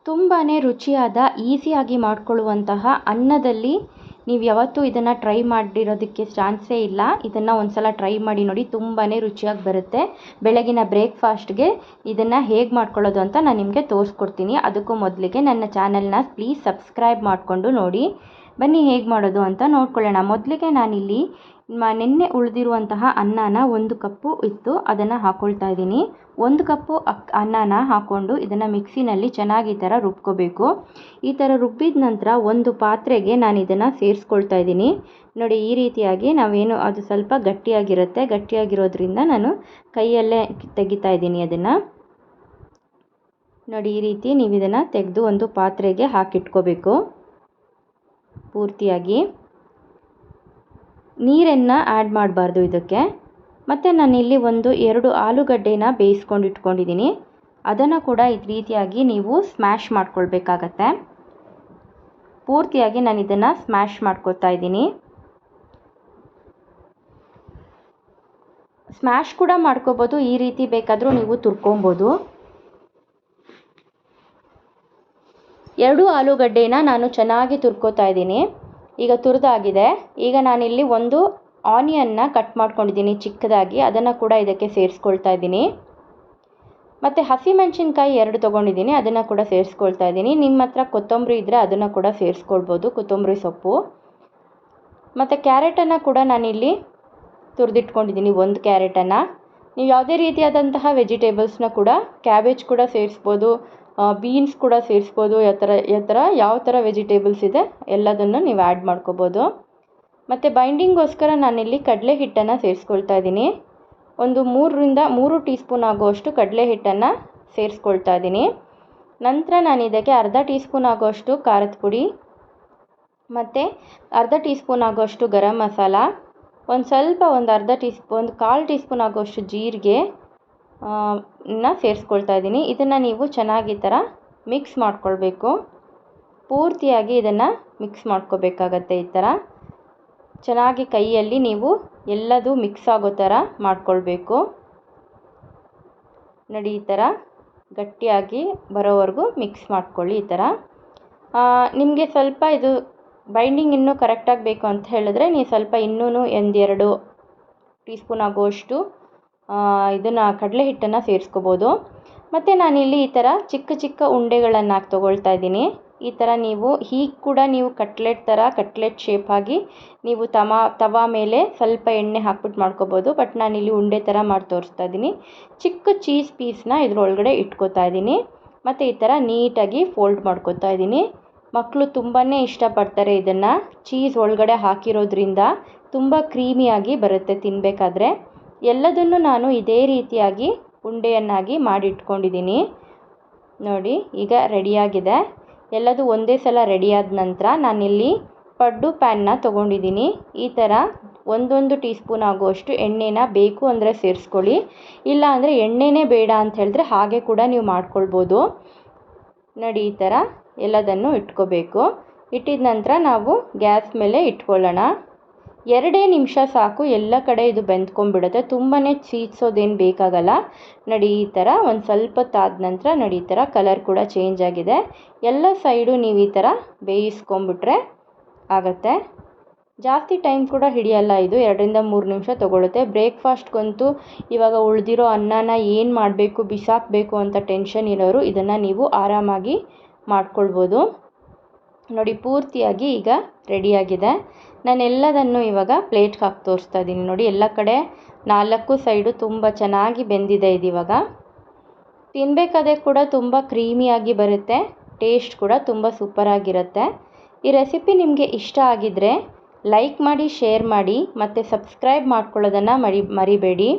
ತುಂಬಾ ರುಚಿಯಾದ ಈಸಿಯಾಗಿ ಮಾಡ್ಕೊಳ್ಳುವಂತಹ ಅನ್ನದಲ್ಲಿ ನೀವು ಯಾವತ್ತೂ ಇದನ್ನು ಟ್ರೈ ಮಾಡಿರೋದಕ್ಕೆ ಚಾನ್ಸೇ ಇಲ್ಲ. ಇದನ್ನು ಒಂದು ಸಲ ಟ್ರೈ ಮಾಡಿ ನೋಡಿ, ತುಂಬಾ ರುಚಿಯಾಗಿ ಬರುತ್ತೆ. ಬೆಳಗಿನ ಬ್ರೇಕ್ಫಾಸ್ಟ್ಗೆ ಇದನ್ನು ಹೇಗೆ ಮಾಡ್ಕೊಳ್ಳೋದು ಅಂತ ನಾನು ನಿಮಗೆ ತೋರಿಸ್ಕೊಡ್ತೀನಿ. ಅದಕ್ಕೂ ಮೊದಲಿಗೆ ನನ್ನ ಚಾನಲ್ನ ಪ್ಲೀಸ್ ಸಬ್ಸ್ಕ್ರೈಬ್ ಮಾಡಿಕೊಂಡು ನೋಡಿ. ಬನ್ನಿ ಹೇಗೆ ಮಾಡೋದು ಅಂತ ನೋಡ್ಕೊಳ್ಳೋಣ. ಮೊದಲಿಗೆ ನಾನಿಲ್ಲಿ ನೆನ್ನೆ ಉಳಿದಿರುವಂತಹ ಅನ್ನನ 1 ಕಪ್ಪು ಇತ್ತು, ಅದನ್ನು ಹಾಕ್ಕೊಳ್ತಾ ಇದ್ದೀನಿ. 1 ಕಪ್ಪು ಅನ್ನನ ಹಾಕ್ಕೊಂಡು ಇದನ್ನು ಮಿಕ್ಸಿನಲ್ಲಿ ಚೆನ್ನಾಗಿ ಈ ಥರ ರುಬ್ಕೋಬೇಕು. ಈ ಥರ ರುಬ್ಬಿದ ನಂತರ ಒಂದು ಪಾತ್ರೆಗೆ ನಾನು ಇದನ್ನು ಸೇರಿಸ್ಕೊಳ್ತಾ ಇದ್ದೀನಿ. ನೋಡಿ, ಈ ರೀತಿಯಾಗಿ ನಾವೇನು ಅದು ಸ್ವಲ್ಪ ಗಟ್ಟಿಯಾಗಿರುತ್ತೆ. ಗಟ್ಟಿಯಾಗಿರೋದ್ರಿಂದ ನಾನು ಕೈಯಲ್ಲೇ ತೆಗಿತಾ ಇದ್ದೀನಿ ಅದನ್ನು. ನೋಡಿ, ಈ ರೀತಿ ನೀವು ಇದನ್ನು ತೆಗೆದು ಒಂದು ಪಾತ್ರೆಗೆ ಹಾಕಿಟ್ಕೋಬೇಕು. ಪೂರ್ತಿಯಾಗಿ ನೀರನ್ನು ಆ್ಯಡ್ ಮಾಡಬಾರ್ದು ಇದಕ್ಕೆ. ಮತ್ತು ನಾನಿಲ್ಲಿ 2 ಆಲೂಗಡ್ಡೆನ ಬೇಯಿಸ್ಕೊಂಡು ಇಟ್ಕೊಂಡಿದ್ದೀನಿ. ಅದನ್ನು ಕೂಡ ಈ ರೀತಿಯಾಗಿ ನೀವು ಸ್ಮ್ಯಾಶ್ ಮಾಡ್ಕೊಳ್ಬೇಕಾಗತ್ತೆ. ಪೂರ್ತಿಯಾಗಿ ನಾನು ಇದನ್ನು ಸ್ಮ್ಯಾಶ್ ಮಾಡ್ಕೊತಾ ಇದ್ದೀನಿ. ಸ್ಮ್ಯಾಶ್ ಕೂಡ ಮಾಡ್ಕೋಬೋದು, ಈ ರೀತಿ ಬೇಕಾದರೂ ನೀವು ತುರ್ಕೊಬೋದು. 2 ಆಲೂಗಡ್ಡೆನ ನಾನು ಚೆನ್ನಾಗಿ ತುರ್ಕೋತಾ ಇದ್ದೀನಿ. ಈಗ ತುರಿದಾಗಿದೆ. ಈಗ ನಾನಿಲ್ಲಿ 1 ಆನಿಯನ್ನ ಕಟ್ ಮಾಡ್ಕೊಂಡಿದ್ದೀನಿ ಚಿಕ್ಕದಾಗಿ, ಅದನ್ನು ಕೂಡ ಇದಕ್ಕೆ ಸೇರಿಸ್ಕೊಳ್ತಾ ಇದ್ದೀನಿ. ಮತ್ತು ಹಸಿಮೆಣಸಿನ್ಕಾಯಿ 2 ತೊಗೊಂಡಿದ್ದೀನಿ, ಅದನ್ನು ಕೂಡ ಸೇರಿಸ್ಕೊಳ್ತಾ ಇದ್ದೀನಿ. ನಿಮ್ಮ ಹತ್ರ ಕೊತ್ತಂಬರಿ ಇದ್ದರೆ ಅದನ್ನು ಕೂಡ ಸೇರಿಸ್ಕೊಳ್ಬೋದು, ಕೊತ್ತಂಬರಿ ಸೊಪ್ಪು. ಮತ್ತು ಕ್ಯಾರೆಟನ್ನು ಕೂಡ ನಾನಿಲ್ಲಿ ತುರಿದಿಟ್ಕೊಂಡಿದ್ದೀನಿ, 1 ಕ್ಯಾರೆಟನ್ನು. ನೀವು ಯಾವುದೇ ರೀತಿಯಾದಂತಹ ವೆಜಿಟೇಬಲ್ಸ್ನ ಕೂಡ, ಕ್ಯಾಬೇಜ್ ಕೂಡ ಸೇರಿಸ್ಬೋದು, ಬೀನ್ಸ್ ಕೂಡ ಸೇರಿಸ್ಬೋದು. ಯಾವ ಥರ ವೆಜಿಟೇಬಲ್ಸ್ ಇದೆ ಎಲ್ಲದನ್ನು ನೀವು ಆ್ಯಡ್ ಮಾಡ್ಕೋಬೋದು. ಮತ್ತು ಬೈಂಡಿಂಗೋಸ್ಕರ ನಾನಿಲ್ಲಿ ಕಡಲೆ ಹಿಟ್ಟನ್ನು ಸೇರಿಸ್ಕೊಳ್ತಾ ಇದ್ದೀನಿ. ಒಂದು 3 ಟೀ ಸ್ಪೂನ್ ಆಗುವಷ್ಟು ಕಡಲೆ ಹಿಟ್ಟನ್ನು ಸೇರಿಸ್ಕೊಳ್ತಾ ಇದ್ದೀನಿ. ನಂತರ ನಾನು ಇದಕ್ಕೆ ಅರ್ಧ ಟೀ ಸ್ಪೂನ್ ಆಗುವಷ್ಟು ಖಾರದ ಪುಡಿ, ಮತ್ತು ಅರ್ಧ ಟೀ ಸ್ಪೂನ್ ಆಗುವಷ್ಟು ಗರಂ ಮಸಾಲ, ಕಾಲು ಟೀ ಸ್ಪೂನ್ ಆಗುವಷ್ಟು ಜೀರಿಗೆ ಸೇರಿಸ್ಕೊಳ್ತಾ ಇದ್ದೀನಿ. ಇದನ್ನು ನೀವು ಚೆನ್ನಾಗಿ ಈ ಥರ ಮಿಕ್ಸ್ ಮಾಡ್ಕೊಳ್ಬೇಕು. ಪೂರ್ತಿಯಾಗಿ ಇದನ್ನು ಮಿಕ್ಸ್ ಮಾಡ್ಕೋಬೇಕಾಗತ್ತೆ. ಈ ಥರ ಚೆನ್ನಾಗಿ ಕೈಯಲ್ಲಿ ನೀವು ಎಲ್ಲದೂ ಮಿಕ್ಸ್ ಆಗೋ ಥರ ಮಾಡ್ಕೊಳ್ಬೇಕು. ನೋಡಿ, ಈ ಥರ ಗಟ್ಟಿಯಾಗಿ ಬರೋವರೆಗೂ ಮಿಕ್ಸ್ ಮಾಡ್ಕೊಳ್ಳಿ. ಈ ಥರ ನಿಮಗೆ ಸ್ವಲ್ಪ ಇದು ಬೈಂಡಿಂಗ್ ಇನ್ನೂ ಕರೆಕ್ಟಾಗಿ ಬೇಕು ಅಂತ ಹೇಳಿದ್ರೆ ನೀವು ಸ್ವಲ್ಪ ಇನ್ನೂ 2 ಟೀ ಸ್ಪೂನ್ ಆಗುವಷ್ಟು ಇದನ್ನು ಕಡಲೆ ಹಿಟ್ಟನ್ನು ಸೇರಿಸ್ಕೋಬೋದು. ಮತ್ತು ನಾನಿಲ್ಲಿ ಈ ಥರ ಚಿಕ್ಕ ಉಂಡೆಗಳನ್ನು ತೊಗೊಳ್ತಾ ಇದ್ದೀನಿ. ಈ ಥರ ನೀವು ಹೀಗೆ ಕೂಡ ನೀವು ಕಟ್ಲೆಟ್ ಶೇಪ್ ಆಗಿ ನೀವು ತವಾ ಮೇಲೆ ಸ್ವಲ್ಪ ಎಣ್ಣೆ ಹಾಕ್ಬಿಟ್ಟು ಮಾಡ್ಕೋಬೋದು. ಬಟ್ ನಾನಿಲ್ಲಿ ಉಂಡೆ ಥರ ಮಾಡಿ ತೋರಿಸ್ತಾ ಇದ್ದೀನಿ. ಚಿಕ್ಕ ಚೀಸ್ ಪೀಸ್ನ ಇದ್ರೊಳಗಡೆ ಇಟ್ಕೋತಾ ಇದ್ದೀನಿ. ಮತ್ತು ಈ ಥರ ನೀಟಾಗಿ ಫೋಲ್ಡ್ ಮಾಡ್ಕೋತಾ ಇದ್ದೀನಿ. ಮಕ್ಕಳು ತುಂಬಾ ಇಷ್ಟಪಡ್ತಾರೆ ಇದನ್ನು. ಚೀಸ್ ಒಳಗಡೆ ಹಾಕಿರೋದ್ರಿಂದ ತುಂಬ ಕ್ರೀಮಿಯಾಗಿ ಬರುತ್ತೆ ತಿನ್ನಬೇಕಾದ್ರೆ. ಎಲ್ಲದನ್ನು ನಾನು ಇದೇ ರೀತಿಯಾಗಿ ಉಂಡೆಯನ್ನಾಗಿ ಮಾಡಿಟ್ಕೊಂಡಿದ್ದೀನಿ. ನೋಡಿ, ಈಗ ರೆಡಿಯಾಗಿದೆ. ಎಲ್ಲದೂ ಒಂದೇ ಸಲ ರೆಡಿಯಾದ ನಂತರ ನಾನಿಲ್ಲಿ ಪಡ್ಡು ಪ್ಯಾನ್ನ ತೊಗೊಂಡಿದ್ದೀನಿ. ಈ ಥರ 1 ಟೀ ಸ್ಪೂನ್ ಆಗುವಷ್ಟು ಎಣ್ಣೆನ ಬೇಕು ಅಂದರೆ ಸೇರಿಸ್ಕೊಳ್ಳಿ, ಇಲ್ಲ ಅಂದರೆ ಎಣ್ಣೆನೇ ಬೇಡ ಅಂತ ಹೇಳಿದ್ರೆ ಹಾಗೆ ಕೂಡ ನೀವು ಮಾಡ್ಕೊಳ್ಬೋದು. ನೋಡಿ, ಈ ಥರ ಎಲ್ಲದನ್ನು ಇಟ್ಕೋಬೇಕು. ಇಟ್ಟಿದ ನಂತರ ನಾವು ಗ್ಯಾಸ್ ಮೇಲೆ ಇಟ್ಕೊಳ್ಳೋಣ. 2 ನಿಮಿಷ ಸಾಕು, ಎಲ್ಲ ಕಡೆ ಇದು ಬೆಂದ್ಕೊಂಡ್ಬಿಡುತ್ತೆ. ತುಂಬಾ ಸೀದ್ಸೋದೇನು ಬೇಕಾಗಲ್ಲ. ನೋಡಿ, ಈ ಥರ ಒಂದು ಸ್ವಲ್ಪ ಹೊತ್ತಾದ ನಂತರ ನೋಡಿ, ಈ ಥರ ಕಲರ್ ಕೂಡ ಚೇಂಜ್ ಆಗಿದೆ. ಎಲ್ಲ ಸೈಡು ನೀವು ಈ ಥರ ಬೇಯಿಸ್ಕೊಂಬಿಟ್ರೆ ಆಗುತ್ತೆ. ಜಾಸ್ತಿ ಟೈಮ್ ಕೂಡ ಹಿಡಿಯಲ್ಲ. ಇದು 2-3 ನಿಮಿಷ ತೊಗೊಳುತ್ತೆ. ಬ್ರೇಕ್ಫಾಸ್ಟ್ಗಂತೂ ಇವಾಗ ಉಳಿದಿರೋ ಅನ್ನನ ಏನು ಮಾಡಬೇಕು, ಬಿಸಾಕಬೇಕು ಅಂತ ಟೆನ್ಷನ್ ಇರೋರು ಇದನ್ನು ನೀವು ಆರಾಮಾಗಿ ಮಾಡ್ಕೊಳ್ಬೋದು. ನೋಡಿ, ಪೂರ್ತಿಯಾಗಿ ಈಗ ರೆಡಿಯಾಗಿದೆ. ನಾನೆಲ್ಲದನ್ನು ಇವಾಗ ಪ್ಲೇಟ್ಗೆ ಹಾಕಿ ತೋರಿಸ್ತಾ ಇದ್ದೀನಿ. ನೋಡಿ, ಎಲ್ಲ ಕಡೆ 4 ಸೈಡು ತುಂಬ ಚೆನ್ನಾಗಿ ಬೆಂದಿದೆ. ಇದು ಇವಾಗ ತಿನ್ನಬೇಕಾದ್ರೆ ಕೂಡ ತುಂಬ ಕ್ರೀಮಿಯಾಗಿ ಬರುತ್ತೆ. ಟೇಸ್ಟ್ ಕೂಡ ತುಂಬ ಸೂಪರಾಗಿರುತ್ತೆ. ಈ ರೆಸಿಪಿ ನಿಮಗೆ ಇಷ್ಟ ಆಗಿದ್ದರೆ ಲೈಕ್ ಮಾಡಿ, ಶೇರ್ ಮಾಡಿ, ಮತ್ತು ಸಬ್ಸ್ಕ್ರೈಬ್ ಮಾಡ್ಕೊಳ್ಳೋದನ್ನು ಮರಿಬೇಡಿ.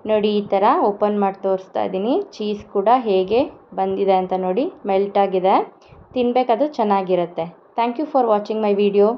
ನೋಡಿ, ಈ ಥರ ಓಪನ್ ಮಾಡಿ ತೋರಿಸ್ತಾ ಇದ್ದೀನಿ. ಚೀಸ್ ಕೂಡ ಹೇಗೆ ಬಂದಿದೆ ಅಂತ ನೋಡಿ, ಮೆಲ್ಟ್ ಆಗಿದೆ. ತಿನ್ನಬೇಕಾದ್ರೂ ಚೆನ್ನಾಗಿರುತ್ತೆ. Thank you for watching my video.